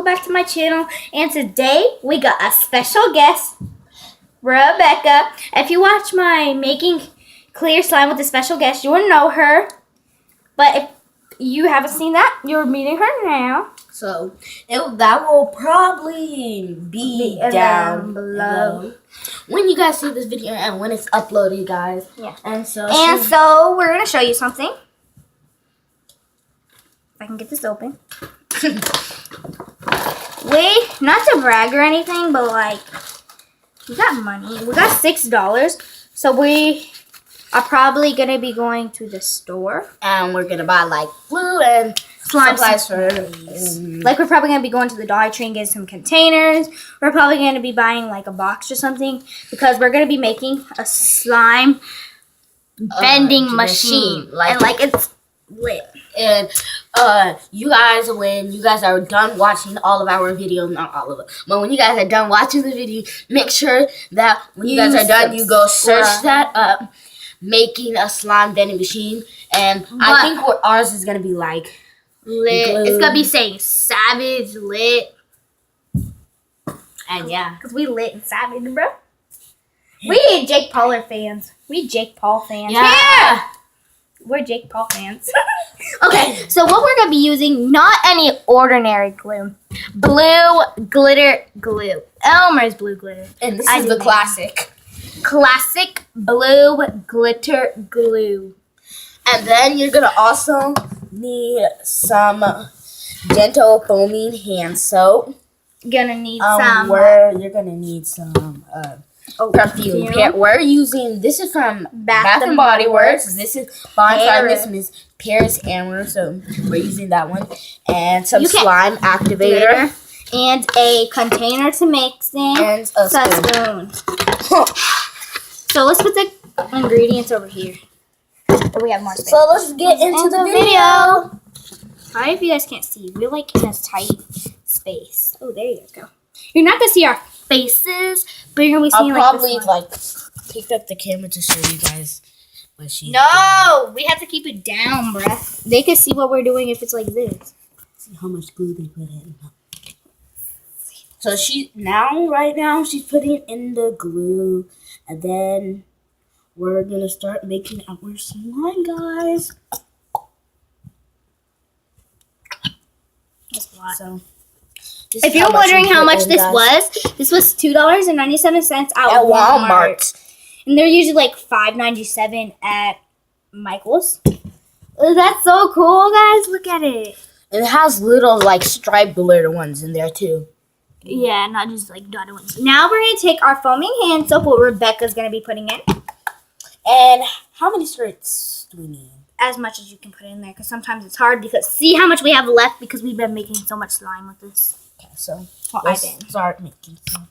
welcome back to my channel. And today we got a special guest, Rebecca. If you watch my Making Clear Slime with a Special Guest, you will know her. But if you haven't seen that, you're meeting her now. So that will probably be down below when you guys see this video and when it's uploaded, guys. Yeah. And so we're gonna show you something. If I can get this open. Not to brag or anything, but like, we got money. We got $6, so we are probably gonna be going to the store and we're gonna buy like glue and slime supplies for. Like, we're probably gonna be going to the Dollar Tree and getting some containers. We're probably gonna be buying like a box or something because we're gonna be making a slime bending machine. Like it's lit. And you guys, when you guys are done watching all of our videos, not all of it, but when you guys are done watching the video, make sure that when you guys are done, you go search that up, making a slime bending machine. And I think what ours is gonna be like lit. Glue. It's gonna be saying Savage Lit. And yeah, because we lit and savage, bro. We Jake Paul fans. We Jake Paul fans. Yeah. We're Jake Paul fans. Okay, so what we're going to be using, not any ordinary glue. Blue glitter glue. Elmer's blue glitter. And this is the classic. Classic blue glitter glue. And then you're going to also need some gentle foaming hand soap. Gonna need You're going to need some perfume. We're using, this is from Bath and Body Works. This is Bonfire Miss Paris Amber, so we're using that one. And some slime activator. And a container to mix in. And a spoon. So let's put the ingredients over here. We have more space. So let's get into the video. Sorry if you guys can't see. We're like in a tight space. Oh, there you go. You're not gonna see our faces, but you're gonna be seeing I'll probably pick up the camera to show you guys what she's doing. No, we have to keep it down, bruh. They can see what we're doing if it's like this. See how much glue they put in. So right now she's putting in the glue, and then we're gonna start making our slime, guys. That's a lot. So. If you're wondering how much this was $2.97 at Walmart. And they're usually like $5.97 at Michael's. That's so cool, guys. Look at it. And it has little like striped glitter ones in there too. Yeah, not just like dotted ones. Now we're going to take our foaming hand soap, what Rebecca's going to be putting in. And how many squirts do we need? As much as you can put in there, because sometimes it's hard because see how much we have left because we've been making so much slime with this. So let's start making some.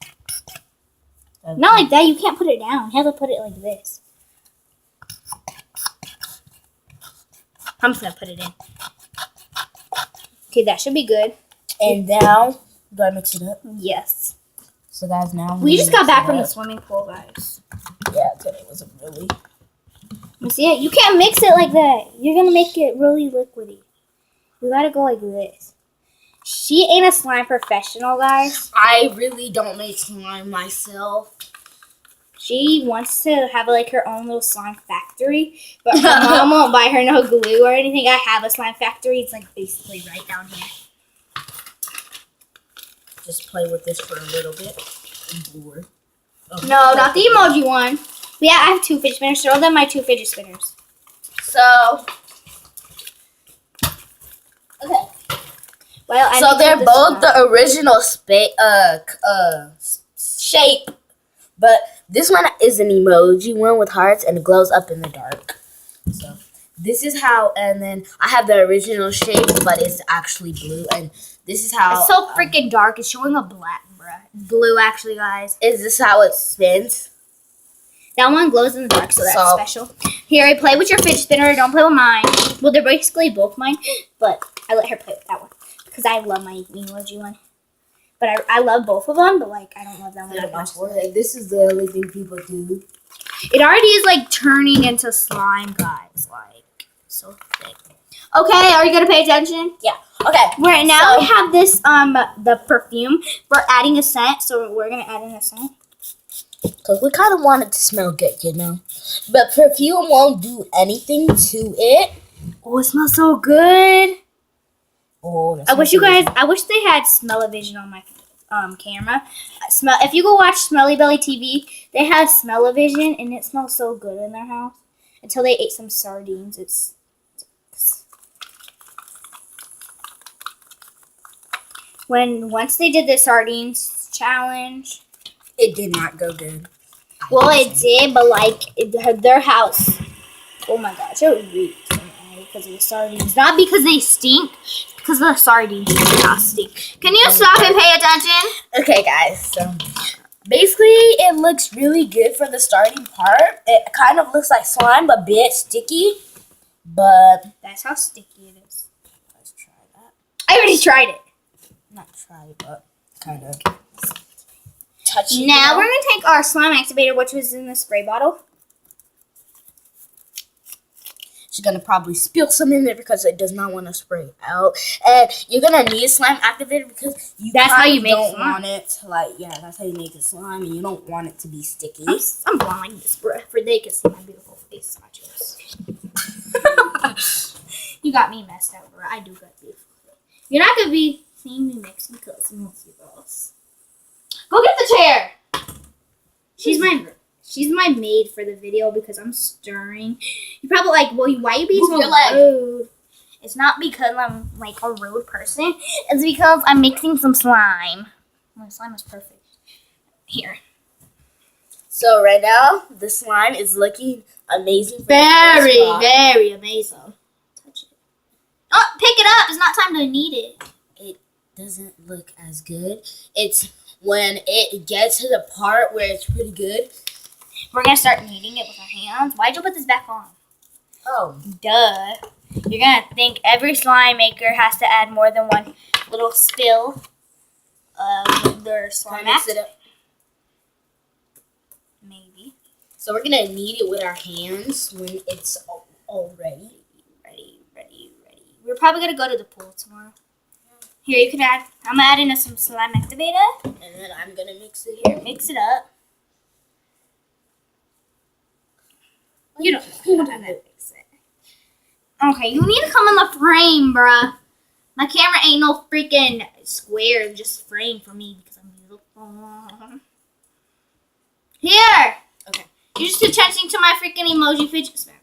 Not like that. You can't put it down. You have to put it like this. I'm just going to put it in. Okay, that should be good. And now, do I mix it up? Yes. So guys, now we just got back from the swimming pool, guys. Yeah, today was a really... You see it? You can't mix it like that. You're going to make it really liquidy. You got to go like this. She ain't a slime professional, guys. I really don't make slime myself. She wants to have like her own little slime factory, but her mom won't buy her no glue or anything. I have a slime factory. It's like basically right down here. Just play with this for a little bit. Okay. No, not the emoji one. Yeah, I have 2 fidget spinners. Throw them my 2 fidget spinners. So, okay. Well, so they're both the original shape, but this one is an emoji one with hearts and it glows up in the dark. So this is how, and then I have the original shape, but it's actually blue, and this is how. It's so freaking dark. It's showing a black, bruh. Blue, actually, guys. Is this how it spins? That one glows in the dark, so that's special. Here, I play with your fidget spinner. Don't play with mine. Well, they're basically both mine, but I let her play with that one because I love my emoji one. But I love both of them, but like I don't love that one that much. This is the only thing people do. It already is like turning into slime, guys. Like so thick. Okay, are you gonna pay attention? Yeah. Okay. Right now we have this the perfume. We're adding a scent, so we're gonna add in a scent. Because we kind of want it to smell good, you know. But perfume won't do anything to it. Oh, it smells so good. Oh, I wish they had smell-o-vision on my camera. If you go watch Smelly Belly TV, they have smell-o-vision, and it smells so good in their house. Until they ate some sardines. Once they did the sardines challenge, it did not go good. Well, it did, but their house. Oh my gosh, it was really because of the sardines. Not because they stink, because of the sardines. Their house stink. Can you stop and pay attention? Okay, guys. So basically, it looks really good for the starting part. It kind of looks like slime, but a bit sticky. But that's how sticky it is. Let's try that. I already tried it. Not try, but kind of touch it. Now we're gonna take our slime activator, which was in the spray bottle. She's gonna probably spill some in there because it does not want to spray out. And you're gonna need a slime activator because that's how you make don't slime. Want it to that's how you make a slime, and you don't want it to be sticky. I'm blowing this breath for they can see my beautiful face. You got me messed up, bro. I do got beautiful. You're not gonna be seeing me mix because you won't see girls. Go get the chair. She's my maid for the video because I'm stirring. You're probably like, well, why are you being so rude? It's not because I'm like a rude person. It's because I'm mixing some slime. My slime is perfect. Here. So right now, the slime is looking amazing. Very amazing. Touch it. Oh, pick it up. It's not time to knead it. It doesn't look as good. It's when it gets to the part where it's pretty good. We're going to start kneading it with our hands. Why'd you put this back on? Oh. Duh. You're going to think every slime maker has to add more than one little spill of their slime mix it up. Maybe. So we're going to knead it with our hands when it's all ready. Ready. We're probably going to go to the pool tomorrow. Here, you can add. I'm going to add in some slime activator. And then I'm going to mix it here. Mix it up. You don't know how to mix it. Okay, you need to come in the frame, bruh. My camera ain't no freaking square, just frame for me because I'm beautiful. Here! Okay. You're just attaching to my freaking emoji fidget spinner.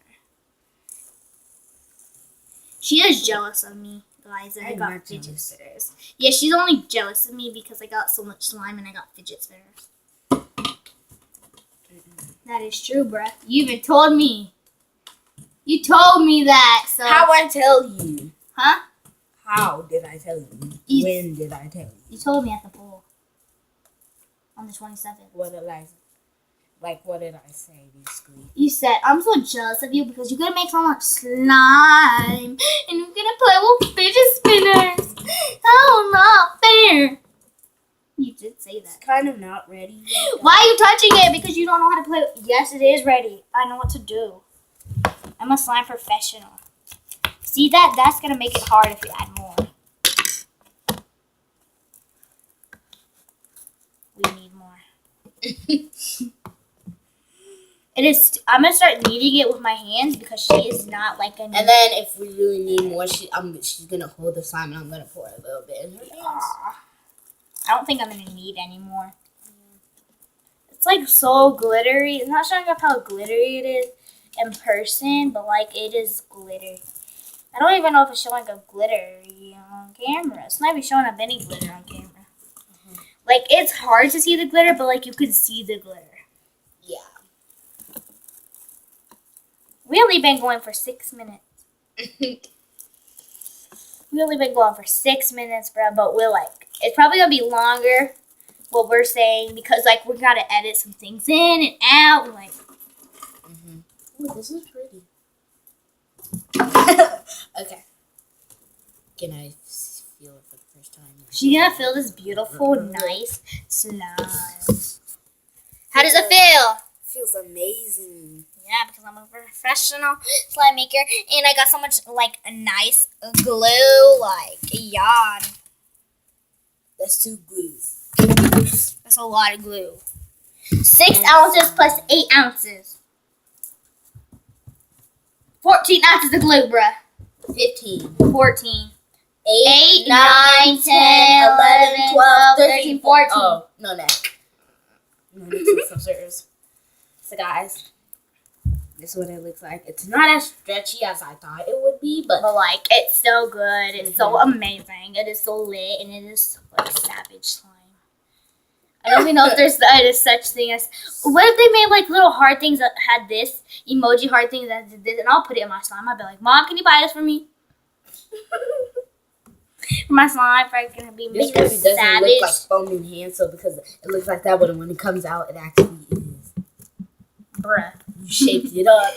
She is jealous of me, guys, and I got fidget spinners. Yeah, she's only jealous of me because I got so much slime and I got fidget spinners. That is true, bruh. You even told me. You told me that. So how I tell you? Huh? How did I tell you? When did I tell you? You told me at the pool. On the 27th. What did I say, basically? You said, I'm so jealous of you because you're going to make so much slime. And you're going to play with fidget spinners. Oh, not fair. You did say that. It's kind of not ready yet. Why are you touching it? Because you don't know how to play. Yes, it is ready. I know what to do. I'm a slime professional. See that? That's going to make it hard if you add more. We need more. It is. I'm going to start kneading it with my hands because she is not like a... And then if we really need more, she's going to hold the slime and I'm going to pour a little bit in her hands. I don't think I'm going to need any more. It's like so glittery. It's not showing up how glittery it is in person, but like it is glitter. I don't even know if it's showing up glittery on camera. It's not even showing up any glitter on camera. Mm-hmm. Like it's hard to see the glitter, but like you can see the glitter. Yeah. We only been going for 6 minutes. We only been going for 6 minutes, bro, but we're like, it's probably going to be longer, what we're saying, because, like, we got to edit some things in and out, and, like. Mm-hmm. Ooh, this is pretty. Okay. Can I feel it for the first time? She's going to feel this beautiful, nice slime. How does it feel? feels amazing. Yeah, because I'm a professional slime maker, and I got so much like a nice glue. Like, yeah, That's 2 glues. that's a lot of glue. 6 ounces plus 8 ounces. 14 ounces of glue, bruh. 15. 14. 8, 9, 10, 11, 12, 13, 14. Oh, no, neck. So, guys, this is what it looks like. It's not as stretchy as I thought it would be, but But like, it's so good. It's so amazing. It is so lit, and it is like savage slime. I don't even know if there's such thing as. What if they made like little heart things that had this emoji heart things that did this, and I'll put it in my slime. I'll be like, Mom, can you buy this for me? For my slime, if I'm gonna be this making really doesn't savage. look like foaming hand soap because it looks like that, but when it comes out, it actually is. Bruh. You shaped it up.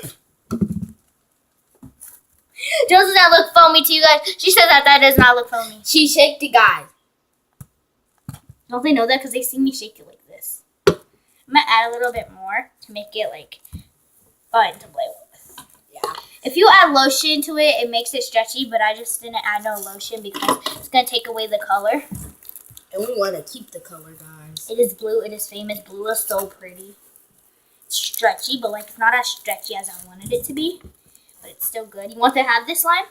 Doesn't that look foamy to you guys? She says that does not look foamy. She shaped it, guys. Don't they know that? Because they see me shake it like this. I'm going to add a little bit more to make it like fun to play with. Yeah. If you add lotion to it, it makes it stretchy, but I just didn't add no lotion because it's going to take away the color. And we want to keep the color, guys. It is blue. It is famous. Blue is so pretty. It's stretchy, but like it's not as stretchy as I wanted it to be. But it's still good. You want to have this slime?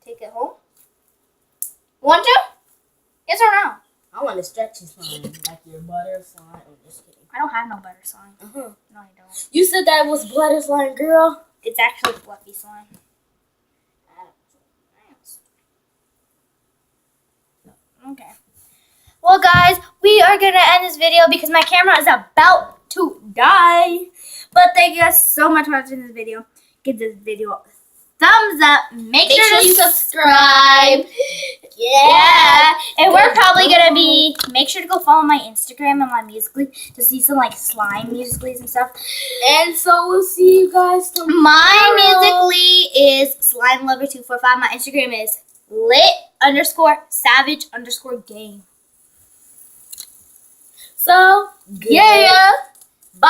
Take it home. Want to? Yes or no? I want a stretchy slime, like your butter slime. I'm just kidding. I don't have no butter slime. Uh-huh. No, I don't. You said that was butter slime, girl. It's actually fluffy slime. Okay. Well, guys, we are going to end this video because my camera is about to die. But thank you guys so much for watching this video. Give this video a thumbs up. Make sure to subscribe. Yeah. And we're probably going to be, make sure to go follow my Instagram and my Musical.ly to see some like slime Musical.lys and stuff. And so we'll see you guys tomorrow. My Musical.ly is SlimeLover245. My Instagram is lit_savage_game. So, Yeah. bye.